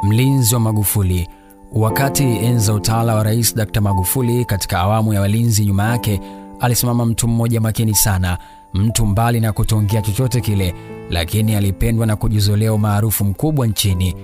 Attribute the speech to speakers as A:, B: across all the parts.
A: Mlinzi wa Magufuli. Wakati enza utawala wa Rais Dr. Magufuli, katika awamu ya walinzi nyuma yake alisimama mtu mmoja makini sana, mtu mbali na kutongia chochote kile, lakini alipendwa na kujizolea umaarufu mkubwa nchini.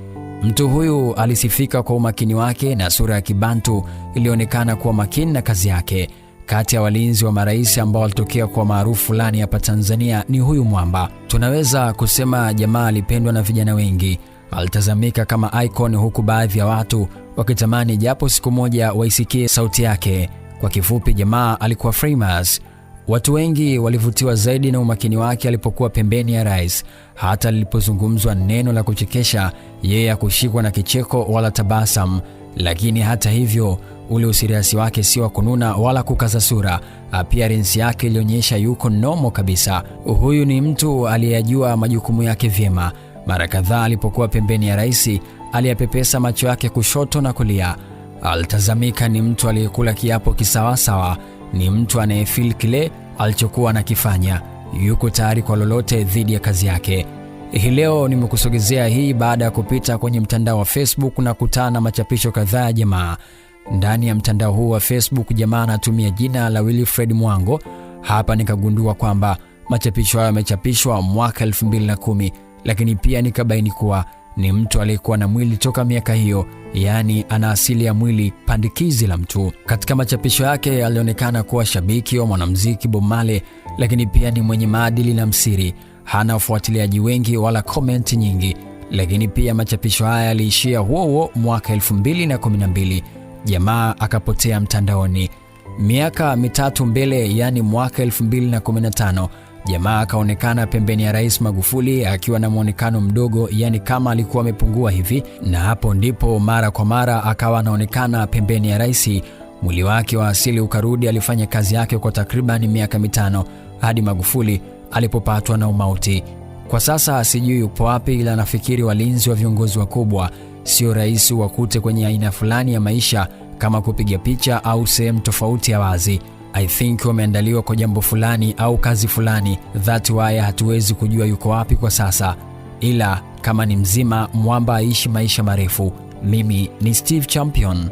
A: Mtu huyu alisifika kwa umakini wake na sura ya kibantu ilionekana kuwa makini na kazi yake. Kati ya walinzi wa marais ambao walitokea kwa maarufu fulani hapa Tanzania ni huyu mwamba. Tunaweza kusema jamaa alipendwa na vijana wengi. Alitazamika kama icon, huku baadhi ya watu wakitamani japo siku moja waisikie sauti yake. Kwa kifupi, jamaa alikuwa famous. Watu wengi walivutiwa zaidi na umakini wake alipokuwa pembeni ya rais. Hata lilipozungumzwa neno la kuchekesha, yeye hakushikwa na kicheko wala tabasamu. Lakini hata hivyo, ule usiriasi wake si wa kununa wala kukaza sura. Appearance yake ilionyesha yuko nomo kabisa. Huyu ni mtu aliyejua majukumu yake vyema. Mara kadhaa alipokuwa pembeni ya rais, aliyapepesa macho yake kushoto na kulia. Alitazamika ni mtu aliyekula kiapo kisawasawa, ni mtu anayefeel kile alichokuwa anakifanya, yuko tayari kwa lolote dhidi ya kazi yake. Hii leo nimekusogezea hii baada ya kupita kwenye mtandao wa Facebook na kutana na machapisho kadhaa ya jamaa. Ndani ya mtandao huu wa Facebook, jamaa anatumia jina la Wilfred Mwango. Hapa nikagundua kwamba machapisho hayo yamechapishwa mwaka 2010, lakini pia nikabaini kuwa ni mtu aliyekuwa na mwili toka miaka hiyo, yani ana asili ya mwili pandikizi la mtu. Katika machapisho yake alionekana kuwa shabiki wa mwanamuziki Bob Marley, lakini pia ni mwenye maadili na msiri, hana wafuatiliaji wengi wala comment nyingi. Lakini pia machapisho haya yaliishia huo mwaka 2012, jamaa akapotea mtandaoni. Miaka mitatu mbele, yani mwaka 2015, jamaa akaonekana pembeni ya Rais Magufuli akiwa na muonekano mdogo, yani kama alikuwa amepungua hivi, na hapo ndipo mara kwa mara akawa anaonekana pembeni ya rais. Mwili wake wa asili ukarudi. Alifanya kazi yake kwa takriban miaka 5 hadi Magufuli alipopatwa na umauti. Kwa sasa sijui yupo wapi, ila nafikiri walinzi wa viongozi wakubwa sio rahisi wakute kwenye aina fulani ya maisha kama kupiga picha au sehemu tofauti ya wazi. I think wameandaliwa kwa jambo fulani au kazi fulani, that why hatuwezi kujua yuko wapi kwa sasa. Ila kama ni mzima, mwamba aishi maisha marefu. Mimi ni Steve Champion.